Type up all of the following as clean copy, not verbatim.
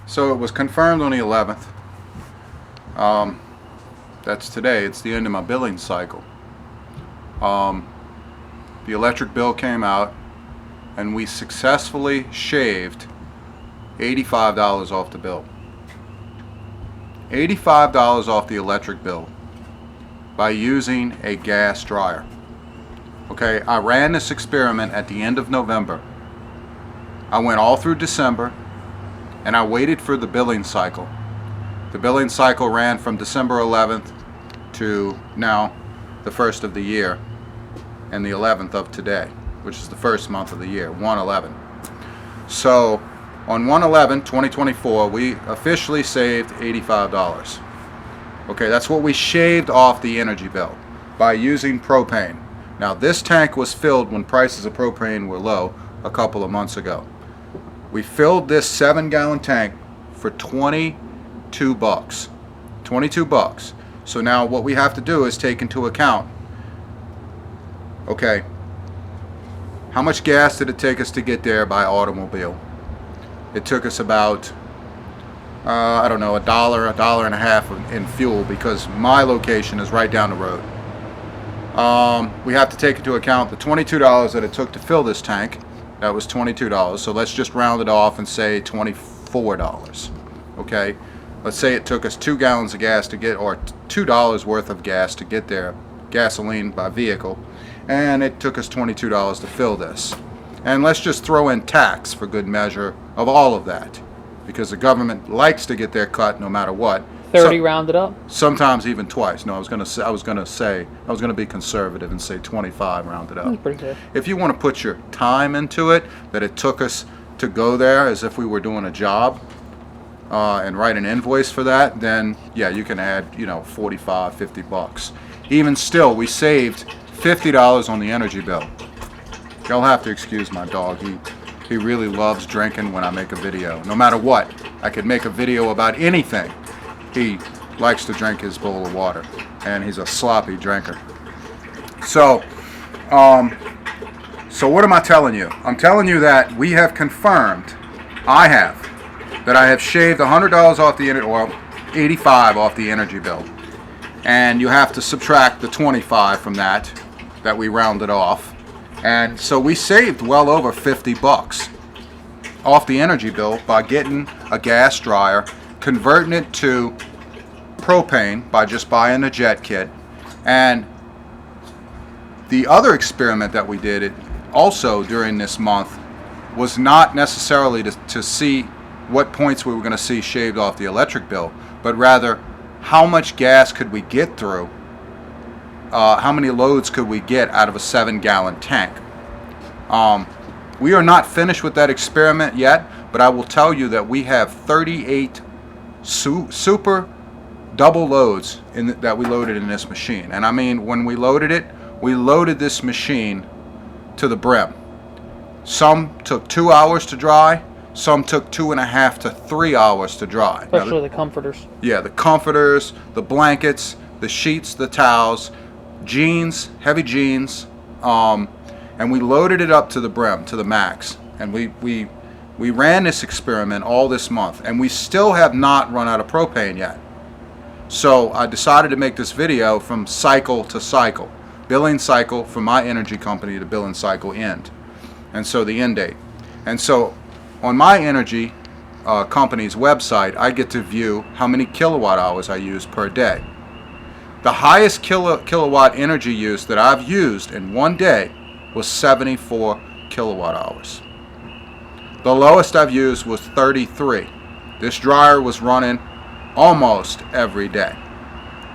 So it was confirmed on the 11th. That's today. It's the end of my billing cycle. The electric bill came out, and we successfully shaved $85 off the bill. $85 off the electric bill by using a gas dryer. Okay, I ran this experiment at the end of November. I went all through December, and I waited for the billing cycle. The billing cycle ran from December 11th to now the 1st of the year, and the 11th of today, which is the first month of the year, 1/11. So on 1/11/2024, we officially saved $85. Okay, that's what we shaved off the energy bill by using propane. Now this tank was filled when prices of propane were low a couple of months ago. We filled this 7-gallon tank for $22. $22. So now what we have to do is take into account, okay, how much gas did it take us to get there by automobile? It took us about, I don't know, a dollar and a half in fuel, because my location is right down the road. We have to take into account the $22 that it took to fill this tank. That was $22. So let's just round it off and say $24. Okay? Let's say it took us 2 gallons of gas to get, or $2 worth of gas to get there, gasoline by vehicle, and it took us $22 to fill this. And let's just throw in tax for good measure of all of that, because the government likes to get their cut no matter what. 30 rounded up? Sometimes even twice. No, I was gonna be conservative and say 25 rounded up. That's pretty good. If you want to put your time into it, that it took us to go there as if we were doing a job, and write an invoice for that, then yeah, you can add, $45, $50. Even still, we saved $50 on the energy bill. You'll have to excuse my dog. He really loves drinking when I make a video. No matter what, I could make a video about anything. He likes to drink his bowl of water, and he's a sloppy drinker. So what am I telling you? I'm telling you that we have confirmed, that I have shaved $100 off the or $85 off the energy bill, and you have to subtract the 25 from that we rounded off, and so we saved well over $50 off the energy bill by getting a gas dryer, converting it to propane by just buying a jet kit. And the other experiment that we did also during this month was not necessarily to see what points we were going to see shaved off the electric bill, but rather how much gas could we get through, how many loads could we get out of a 7-gallon tank. We are not finished with that experiment yet, but I will tell you that we have 38 super double loads that we loaded in this machine. And I mean, when we loaded it, we loaded this machine to the brim. Some took 2 hours to dry, some took 2.5 to 3 hours to dry. Especially the comforters. Yeah, the comforters, the blankets, the sheets, the towels, jeans, heavy jeans, and we loaded it up to the brim, to the max. And we ran this experiment all this month, and we still have not run out of propane yet. So I decided to make this video from cycle to cycle, billing cycle for my energy company to billing cycle end, and so the end date. And so on my energy company's website, I get to view how many kilowatt hours I use per day. The highest kilowatt energy use that I've used in one day was 74 kilowatt hours. The lowest I've used was 33. This dryer was running almost every day,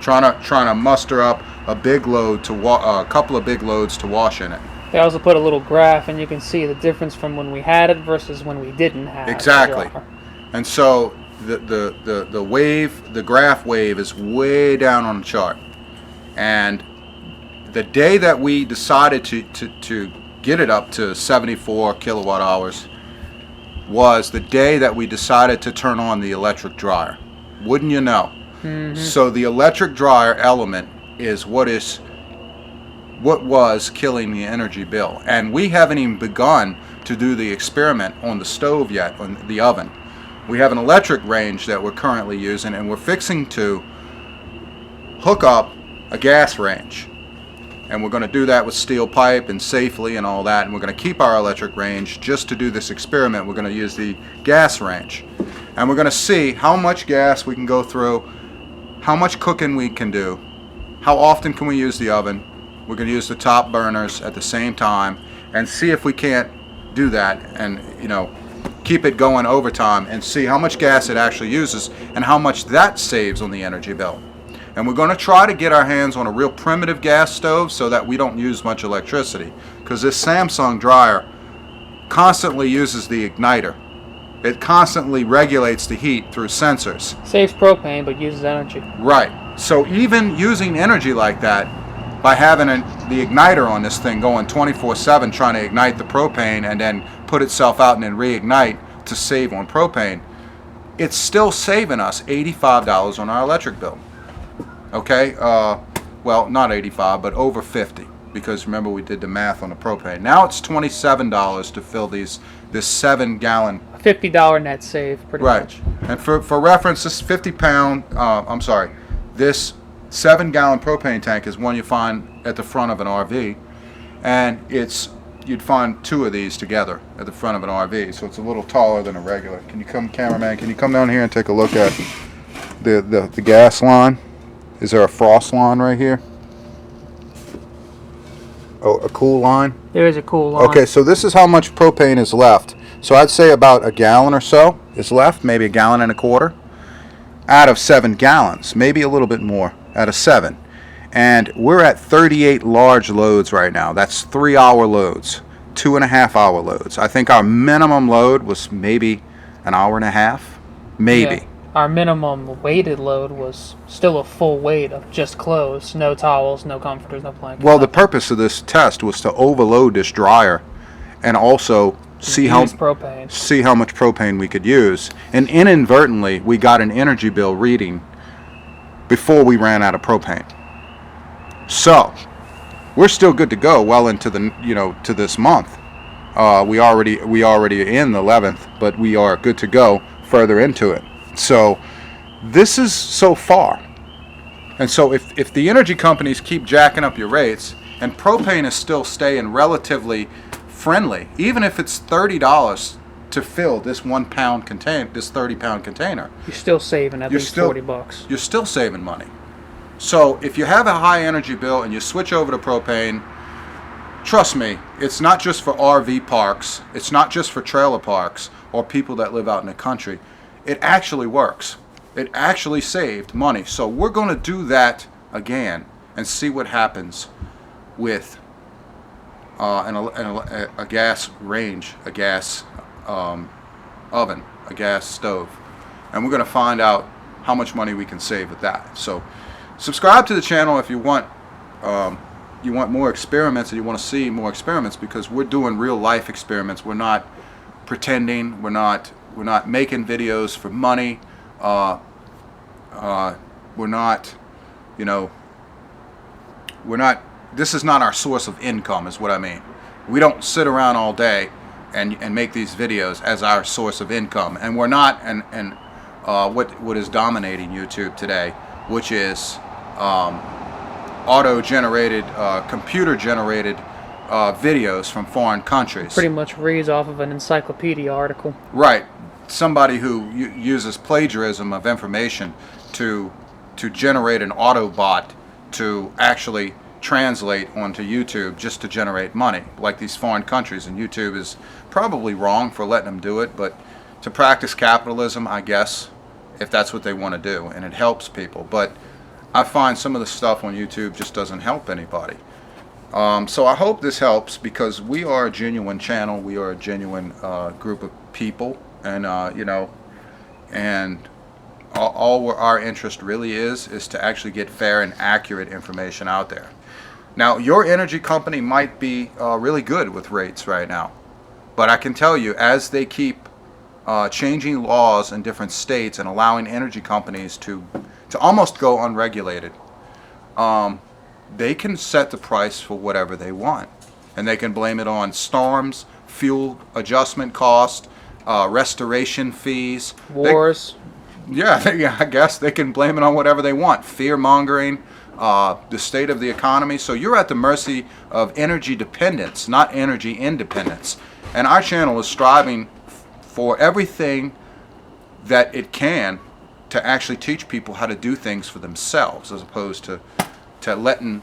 trying to muster up a big load to a couple of big loads to wash in it. They also put a little graph, and you can see the difference from when we had it versus when we didn't have it. Exactly. And so the wave, the graph wave, is way down on the chart. And the day that we decided to get it up to 74 kilowatt hours was the day that we decided to turn on the electric dryer. Wouldn't you know? Mm-hmm. So the electric dryer element is what was killing the energy bill. And we haven't even begun to do the experiment on the stove yet, on the oven. We have an electric range that we're currently using, and we're fixing to hook up a gas range. And we're going to do that with steel pipe and safely and all that. And we're going to keep our electric range just to do this experiment. We're going to use the gas range. And we're going to see how much gas we can go through, how much cooking we can do, how often can we use the oven. We're going to use the top burners at the same time and see if we can't do that and, you know, keep it going over time and see how much gas it actually uses and how much that saves on the energy bill. And we're going to try to get our hands on a real primitive gas stove so that we don't use much electricity, because this Samsung dryer constantly uses the igniter. It constantly regulates the heat through sensors. Saves propane but uses energy. Right. So even using energy like that, by having the igniter on this thing going 24/7 trying to ignite the propane and then put itself out and then reignite to save on propane, it's still saving us $85 on our electric bill. Okay, well, not 85, but over 50, because remember we did the math on the propane. Now it's $27 to fill this 7-gallon. $50 net save, pretty much. And for reference, this 50-pound, this 7-gallon propane tank is one you find at the front of an RV, and you'd find 2 of these together at the front of an RV, so it's a little taller than a regular. Can you come, cameraman? Can you come down here and take a look at the gas line? Is there a frost line right here? Oh, a cool line? There is a cool line. Okay, so this is how much propane is left. So I'd say about a gallon or so is left, maybe a gallon and a quarter, out of 7 gallons, maybe a little bit more, out of 7. And we're at 38 large loads right now. That's 3-hour loads, 2.5-hour loads. I think our minimum load was maybe an hour and a half, maybe. Yeah. Our minimum weighted load was still a full weight of just clothes, no towels, no comforters, no blankets. Well, the purpose of this test was to overload this dryer and also see how much propane we could use. And inadvertently, we got an energy bill reading before we ran out of propane. So, we're still good to go well into to this month. We already in the 11th, but we are good to go further into it. So this is so far. And so if the energy companies keep jacking up your rates and propane is still staying relatively friendly, even if it's $30 to fill this 1-pound container, this 30-pound container, you're still saving at least $40. You're still saving money. So if you have a high energy bill and you switch over to propane, trust me, it's not just for RV parks, it's not just for trailer parks or people that live out in the country. It actually works. It actually saved money. So we're going to do that again and see what happens with a gas range, a gas oven, a gas stove. And we're going to find out how much money we can save with that. So subscribe to the channel if you want more experiments and you want to see more experiments, because we're doing real life experiments. We're not pretending. We're not making videos for money. We're not, this is not our source of income, is what I mean. We don't sit around all day and make these videos as our source of income. And we're not what is dominating YouTube today, which is auto-generated, computer-generated videos from foreign countries. Pretty much reads off of an encyclopedia article. Right. Somebody who uses plagiarism of information to generate an Autobot to actually translate onto YouTube just to generate money, like these foreign countries. And YouTube is probably wrong for letting them do it, but to practice capitalism, I guess, if that's what they want to do, and it helps people. But I find some of the stuff on YouTube just doesn't help anybody. So I hope this helps, because we are a genuine channel. We are a genuine group of people. And and all our interest really is to actually get fair and accurate information out there. Now, your energy company might be really good with rates right now, but I can tell you, as they keep changing laws in different states and allowing energy companies to almost go unregulated, they can set the price for whatever they want, and they can blame it on storms, fuel adjustment cost, restoration fees. Wars. Yeah, I guess they can blame it on whatever they want. Fear mongering, the state of the economy. So you're at the mercy of energy dependence, not energy independence. And our channel is striving for everything that it can to actually teach people how to do things for themselves, as opposed to letting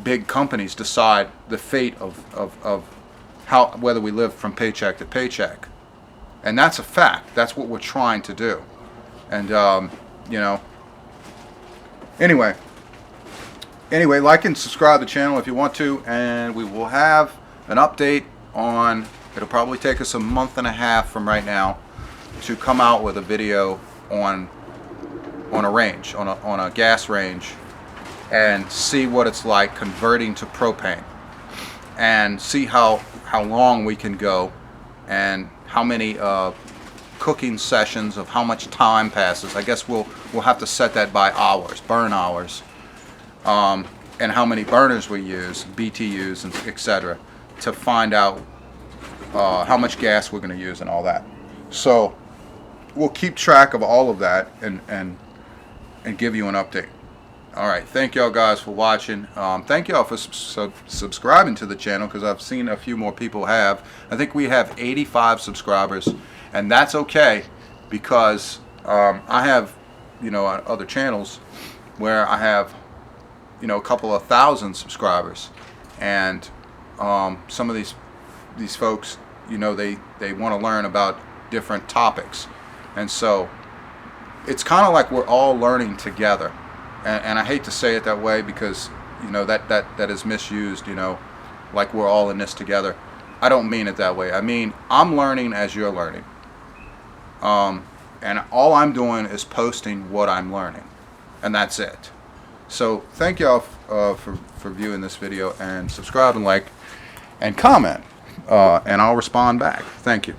big companies decide the fate of how, whether we live from paycheck to paycheck. And that's a fact. That's what we're trying to do. And you know, anyway, like and subscribe to the channel if you want to, and we will have an update on, it'll probably take us a month and a half from right now to come out with a video on a range, on a gas range, and see what it's like converting to propane, and see how long we can go, and how many cooking sessions, of how much time passes. I guess we'll have to set that by hours, burn hours, and how many burners we use, BTUs, and etc., to find out how much gas we're going to use and all that. So we'll keep track of all of that and give you an update. All right, thank y'all guys for watching. Thank y'all for subscribing to the channel, because I've seen a few more people have. I think we have 85 subscribers, and that's okay, because I have, other channels where I have, a couple of thousand subscribers, and some of these folks, they want to learn about different topics, and so it's kind of like we're all learning together. And I hate to say it that way, because that is misused, like we're all in this together. I don't mean it that way. I mean, I'm learning as you're learning, and all I'm doing is posting what I'm learning, and that's it. So thank y'all for viewing this video, and subscribe and like and comment, and I'll respond back. Thank you.